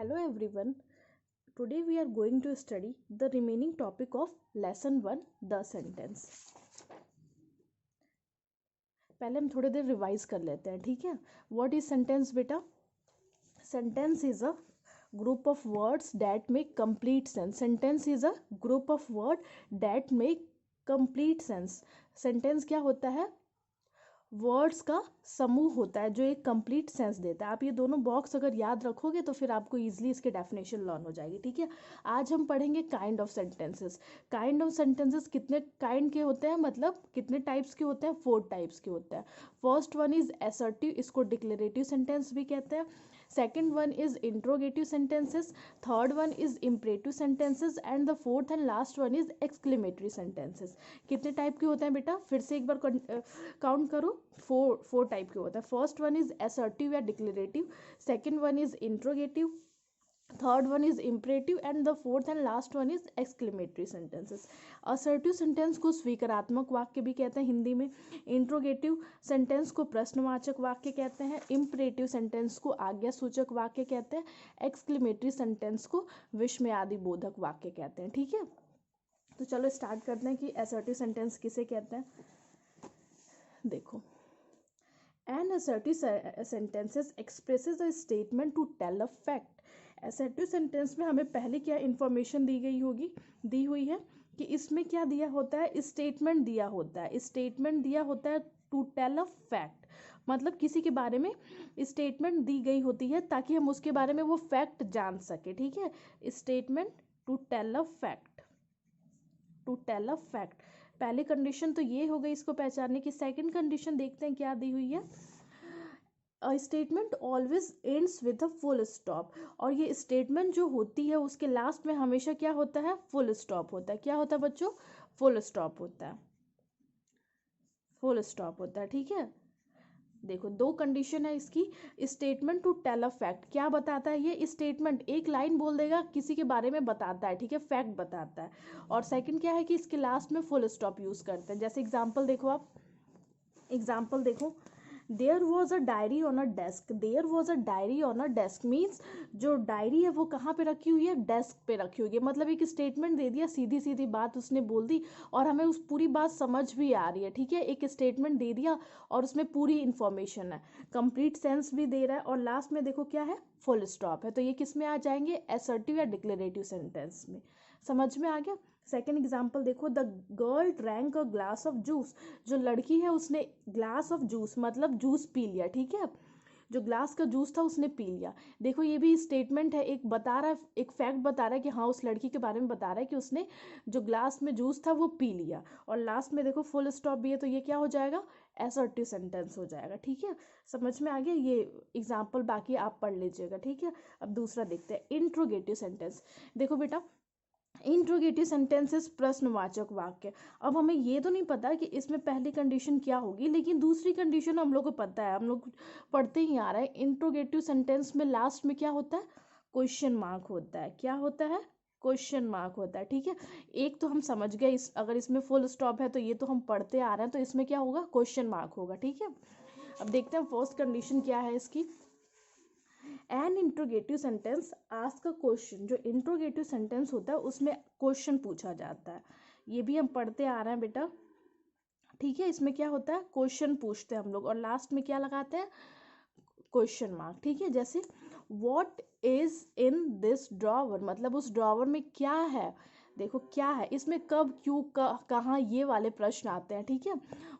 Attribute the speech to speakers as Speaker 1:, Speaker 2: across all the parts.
Speaker 1: Hello everyone. Today we are going to study the remaining topic of lesson 1, the sentence. पहले हम थोड़ी देर revise कर लेते हैं, ठीक है. What is sentence बेटा? Sentence is a group of words that make complete sense. Sentence is a group of words that make complete sense. Sentence क्या होता है? वर्ड्स का समूह होता है जो एक कंप्लीट सेंस देता है. आप ये दोनों बॉक्स अगर याद रखोगे तो फिर आपको इजीली इसके डेफिनेशन लर्न हो जाएगी, ठीक है. आज हम पढ़ेंगे kind of sentences. Kind of sentences कितने काइंड के होते हैं, मतलब कितने टाइप्स के होते हैं? 4 टाइप्स के होते हैं. फर्स्ट वन इज असर्टिव, इसको डिक्लेरेटिव सेंटेंस भी कहते हैं. Second one is interrogative sentences. Third one is imperative sentences and the fourth and last one is exclamatory sentences. कितने टाइप के होते हैं बेटा? फिर से एक बार काउंट करो. फोर टाइप के होता है. फर्स्ट वन इज असर्टिव या declarative, second one is interrogative, third one is imperative and the fourth and last one is exclamatory sentences. Assertive sentence को स्वीकारात्मक वाक्य भी कहते हैं हिंदी में. इंट्रोगेटिव सेंटेंस को प्रश्नवाचक वाक्य कहते हैं. इम्परेटिव सेंटेंस को आज्ञासूचक वाक्य कहते हैं. एक्सक्लेमेटरी सेंटेंस को विस्मयादि बोधक वाक्य कहते हैं, ठीक है. तो चलो स्टार्ट करते हैं कि असर्टिव सेंटेंस किसे कहते हैं. देखो, an assertive sentences expresses a statement to tell a fact. assertive sentence में हमें पहले क्या इंफॉर्मेशन दी हुई है कि इसमें क्या दिया होता है? स्टेटमेंट दिया होता है. स्टेटमेंट दिया होता है टू टेल अ फैक्ट, मतलब किसी के बारे में स्टेटमेंट दी गई होती है ताकि हम उसके बारे में वो फैक्ट जान सके, ठीक है. Statement to tell a fact, to tell a fact. पहली कंडीशन तो ये हो गई इसको पहचानने की. सेकंड कंडीशन देखते हैं क्या दी हुई है. A statement always ends with a full stop. और ये स्टेटमेंट जो होती है उसके लास्ट में हमेशा क्या होता है? फुल स्टॉप होता है. क्या होता है बच्चों? फुल स्टॉप होता है. फुल स्टॉप होता है, ठीक है. देखो, दो कंडीशन है इसकी. Statement to tell a fact, क्या बताता है ये स्टेटमेंट? एक लाइन बोल देगा, किसी के बारे में बताता है, ठीक है, फैक्ट बताता है. और सेकंड क्या है कि इसके लास्ट में फुल स्टॉप यूज करते हैं. जैसे एग्जांपल देखो, आप एग्जांपल देखो. There was a diary on a desk. There was a diary on a desk means जो डायरी है वो कहाँ पे रखी हुई है? डेस्क पे रखी हुई है. मतलब एक स्टेटमेंट दे दिया, सीधी सीधी बात उसने बोल दी और हमें उस पूरी बात समझ भी आ रही है, ठीक है. एक स्टेटमेंट दे दिया और उसमें पूरी इंफॉर्मेशन है, कंप्लीट सेंस भी दे रहा है और लास्ट में देखो क्या है? फुल स्टॉप है. तो ये किस में आ जाएंगे? असर्टिव या डिक्लेरेटिव सेंटेंस में. समझ में आ गया. सेकेंड एग्जाम्पल देखो. The girl drank a glass of juice. जो लड़की है उसने ग्लास ऑफ जूस मतलब जूस पी लिया, ठीक है. जो ग्लास का जूस था उसने पी लिया. देखो ये भी स्टेटमेंट है, एक बता रहा है, एक फैक्ट बता रहा है कि हाँ उस लड़की के बारे में बता रहा है कि उसने जो ग्लास में जूस था वो पी लिया. और लास्ट में देखो फुल स्टॉप भी है. तो ये क्या हो जाएगा? असर्टिव सेंटेंस हो जाएगा, ठीक है. समझ में आ गया. ये एग्जाम्पल बाकी आप पढ़ लीजिएगा, ठीक है. अब दूसरा देखते हैं, इंट्रोगेटिव सेंटेंस. देखो बेटा, इंट्रोगेटिव सेंटेंसेस प्रश्नवाचक वाक्य. अब हमें ये तो नहीं पता कि इसमें पहली कंडीशन क्या होगी, लेकिन दूसरी कंडीशन हम लोग को पता है, हम लोग पढ़ते ही आ रहा है. इंट्रोगेटिव सेंटेंस में लास्ट में क्या होता है? क्वेश्चन मार्क होता है. क्या होता है? क्वेश्चन मार्क होता है, ठीक है. एक तो हम समझ गए, अगर इसमें फुल स्टॉप है तो ये तो हम पढ़ते आ रहे हैं, तो इसमें क्या होगा? क्वेश्चन मार्क होगा, ठीक है. अब देखते हैं फर्स्ट कंडीशन क्या है इसकी. An interrogative sentence ask a question. जो इंट्रोगेटिव सेंटेंस होता है उसमें क्वेश्चन पूछा जाता है. ये भी हम पढ़ते आ रहे हैं बेटा, ठीक है. इसमें क्या होता है? क्वेश्चन पूछते हैं हम लोग और लास्ट में क्या लगाते हैं? क्वेश्चन मार्क, ठीक है. जैसे what is in this drawer, मतलब उस ड्रॉवर में क्या है. देखो क्या है इसमें, कब, क्यों, कहाँ, ये वाले प्रश्न आते हैं, ठीक है.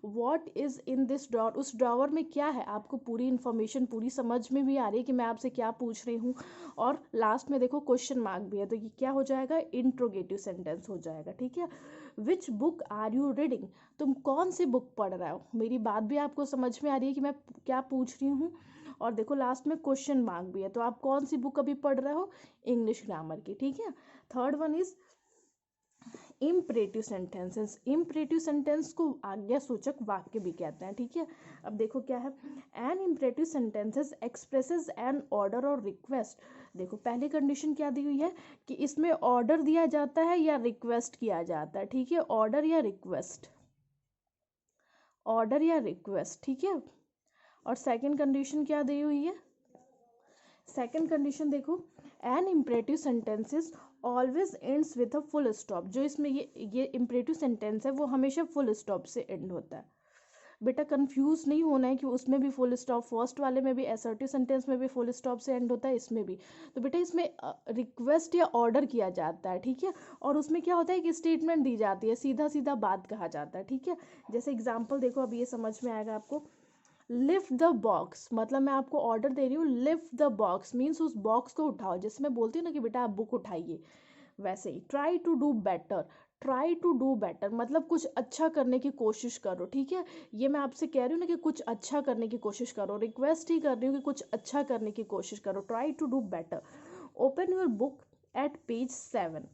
Speaker 1: What is in this drawer, उस ड्रॉवर में क्या है. आपको पूरी इन्फॉर्मेशन पूरी समझ में भी आ रही है कि मैं आपसे क्या पूछ रही हूँ. और लास्ट में देखो क्वेश्चन मार्क भी है. तो ये क्या हो जाएगा? इंट्रोगेटिव सेंटेंस हो जाएगा, ठीक है. Which book are you reading, तुम कौन सी बुक पढ़ रहे हो. मेरी बात भी आपको समझ में आ रही है कि मैं क्या पूछ रही हूँ. और देखो लास्ट में क्वेश्चन मार्क भी है. तो आप कौन सी बुक अभी पढ़ रहे हो? इंग्लिश ग्रामर की, ठीक है. Third one is imperative sentences. Imperative sentence को आज्ञासूचक वाक्य भी कहते हैं, ठीक है. अब देखो क्या है. An imperative sentences expresses an order और रिक्वेस्ट. देखो पहली कंडीशन क्या दी हुई है कि इसमें ऑर्डर दिया जाता है या रिक्वेस्ट किया जाता है, ठीक है. ऑर्डर या रिक्वेस्ट, ऑर्डर या रिक्वेस्ट, ठीक है. और सेकंड कंडीशन क्या दी हुई है? सेकंड कंडीशन देखो, an imperative sentences always ends with a full stop. जो इसमें ये इम्परेटिव सेंटेंस है वो हमेशा फुल स्टॉप से एंड होता है। बेटा कंफ्यूज नहीं होना है कि उसमें भी फुल स्टॉप, फर्स्ट वाले में भी असर्टिव सेंटेंस में भी फुल स्टॉप से एंड होता है, इसमें भी। तो बेटा इसमें रिक्वेस्ट या ऑर्डर किया जाता है, ठीक है, और उसमें क्या होता है कि स्टेटमेंट दी जाती है, सीधा सीधा बात कहा जाता है, ठीक है। जैसे एग्जाम्पल देखो, अब ये समझ में आएगा आपको। लिफ्ट द बॉक्स, मतलब मैं आपको ऑर्डर दे रही हूँ, लिफ्ट द बॉक्स मीन्स उस बॉक्स को उठाओ। जैसे मैं बोलती हूँ ना कि बेटा आप बुक उठाइए, वैसे ही try to do better, try to do better मतलब कुछ अच्छा करने की कोशिश करो, ठीक है। ये मैं आपसे कह रही हूँ ना कि कुछ अच्छा करने की कोशिश करो, रिक्वेस्ट ही कर रही हूँ कि कुछ अच्छा करने की कोशिश करो, try to do better. Open your book at page 7,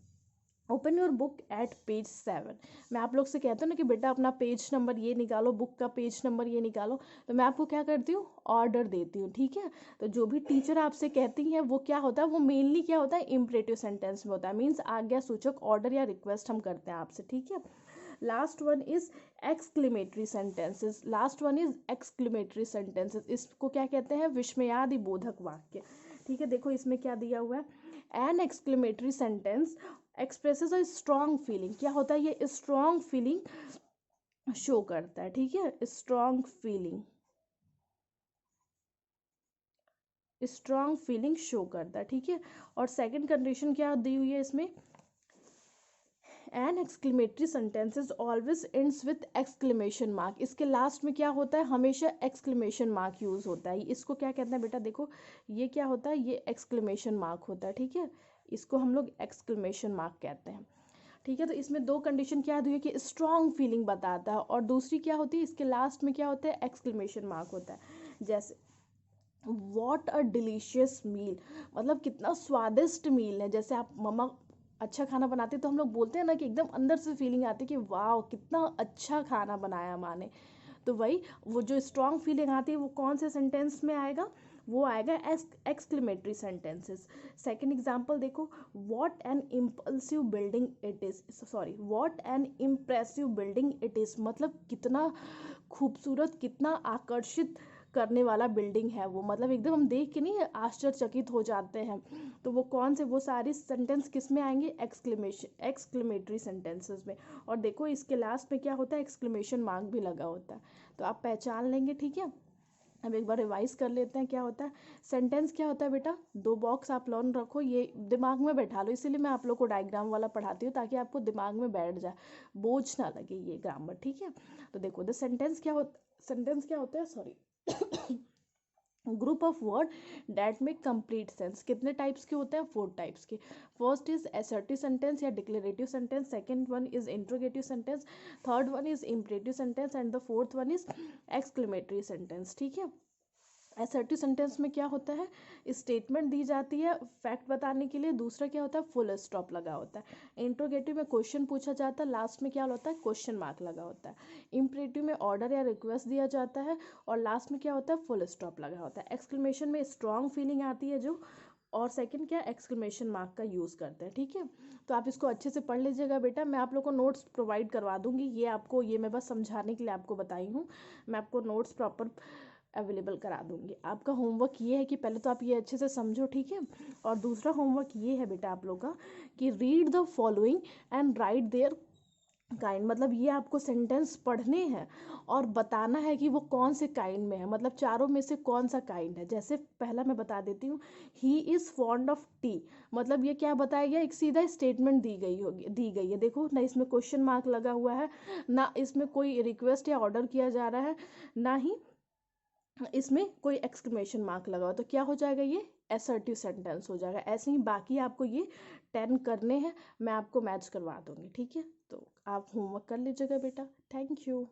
Speaker 1: open your book at page 7। मैं आप लोग से कहती हूँ ना कि बेटा अपना पेज नंबर ये निकालो, बुक का पेज नंबर ये निकालो, तो मैं आपको क्या करती हूँ, ऑर्डर देती हूँ, ठीक है। तो जो भी टीचर आपसे कहती हैं वो क्या होता है, वो मेनली क्या होता है, इम्परेटिव सेंटेंस में होता है, मीन्स आज्ञा सूचक ऑर्डर या रिक्वेस्ट हम करते हैं आपसे, ठीक है। Last one is exclamatory sentences, last one is exclamatory sentences. इसको क्या कहते हैं, विस्मयादि बोधक वाक्य, ठीक है। देखो इसमें क्या दिया हुआ है, an exclamatory sentence expresses a strong feeling. क्या होता है, ये स्ट्रॉन्ग फीलिंग शो करता है, ठीक है, strong feeling, strong feeling show करता है, ठीक है। और सेकंड कंडीशन क्या दी हुई है इसमें, an exclamatory sentences always ends with exclamation mark. इसके लास्ट में क्या होता है, हमेशा एक्सक्लेमेशन मार्क यूज होता है। इसको क्या कहते हैं बेटा, देखो ये क्या होता है, ये एक्सक्लेमेशन मार्क होता है, ठीक है, इसको हम लोग एक्सक्लेमेशन मार्क कहते हैं, ठीक है। तो इसमें दो कंडीशन क्या दी है कि स्ट्रॉन्ग फीलिंग बताता है, और दूसरी क्या होती है, इसके लास्ट में क्या होता है, एक्सक्लेमेशन मार्क होता है। जैसे वॉट अ डिलीशियस मील, मतलब कितना स्वादिष्ट मील है। जैसे आप मम्मा अच्छा खाना बनाते हैं तो हम लोग बोलते हैं ना कि एकदम अंदर से फीलिंग आती है कि वाह कितना अच्छा खाना बनाया माँ ने। तो वही वो जो स्ट्रॉन्ग फीलिंग आती है वो कौन से सेंटेंस में आएगा, वो आएगा एक्सक्लेमेटरी सेंटेंसेस। सेकंड एग्जांपल देखो, what an impulsive building it is, sorry what an impressive building it is, मतलब कितना खूबसूरत, कितना आकर्षित करने वाला बिल्डिंग है वो, मतलब एकदम हम देख के नहीं आश्चर्यचकित हो जाते हैं। तो वो कौन से, वो सारी सेंटेंस किस में आएंगे, एक्सक्लेमेटरी सेंटेंसेस में। और देखो इसके लास्ट में क्या होता है, एक्सक्लेमेशन मार्क भी लगा होता है, तो आप पहचान लेंगे, ठीक है। अब एक बार रिवाइज कर लेते हैं क्या होता है। सेंटेंस क्या होता है बेटा, दो बॉक्स आप लॉन रखो, ये दिमाग में बैठा लो, इसीलिए मैं आप लोग को डायग्राम वाला पढ़ाती हूँ ताकि आपको दिमाग में बैठ जाए, बोझ ना लगे ये ग्रामर, ठीक है। तो देखो द सेंटेंस क्या होता है, sorry group of word that make complete sense. कितने टाइप्स के होते हैं, 4 टाइप्स के। फर्स्ट इज असर्टिव सेंटेंस या declarative sentence, second one is interrogative sentence, third one is imperative sentence, and the fourth one is exclamatory sentence, ठीक है। Assertive sentence में क्या होता है, स्टेटमेंट दी जाती है फैक्ट बताने के लिए, दूसरा क्या होता है, फुल स्टॉप लगा होता है। इंट्रोगेटिव में क्वेश्चन पूछा जाता है, लास्ट में क्या होता है, क्वेश्चन मार्क लगा होता है। इम्परेटिव में ऑर्डर या रिक्वेस्ट दिया जाता है, और लास्ट में क्या होता है, फुल स्टॉप लगा होता है। एक्सक्लेमेशन में स्ट्रॉन्ग फीलिंग आती है जो, और सेकंड क्या, एक्सक्लेमेशन मार्क का यूज़ करते हैं, ठीक है। तो आप इसको अच्छे से पढ़ लीजिएगा बेटा, मैं आप लोग को नोट्स प्रोवाइड करवा दूंगी, ये आपको, ये मैं बस समझाने के लिए आपको बताई हूँ, मैं आपको नोट्स प्रॉपर अवेलेबल करा दूंगी। आपका होमवर्क ये है कि पहले तो आप ये अच्छे से समझो, ठीक है। और दूसरा होमवर्क ये है बेटा आप लोग का कि read the following and write their kind, मतलब ये आपको सेंटेंस पढ़ने हैं और बताना है कि वो कौन से काइंड में है, मतलब चारों में से कौन सा काइंड है। जैसे पहला मैं बता देती हूँ, he is fond of T, मतलब ये क्या बताया गया, एक सीधा स्टेटमेंट दी गई है। देखो ना इसमें क्वेश्चन मार्क लगा हुआ है, ना इसमें कोई रिक्वेस्ट या ऑर्डर किया जा रहा है, ना ही इसमें कोई एक्सक्लेमेशन मार्क लगा हो, तो क्या हो जाएगा, ये असर्टिव सेंटेंस हो जाएगा। ऐसे ही बाकी आपको ये 10 करने हैं, मैं आपको मैच करवा दूंगी, ठीक है। तो आप होमवर्क कर लीजिएगा बेटा, थैंक यू।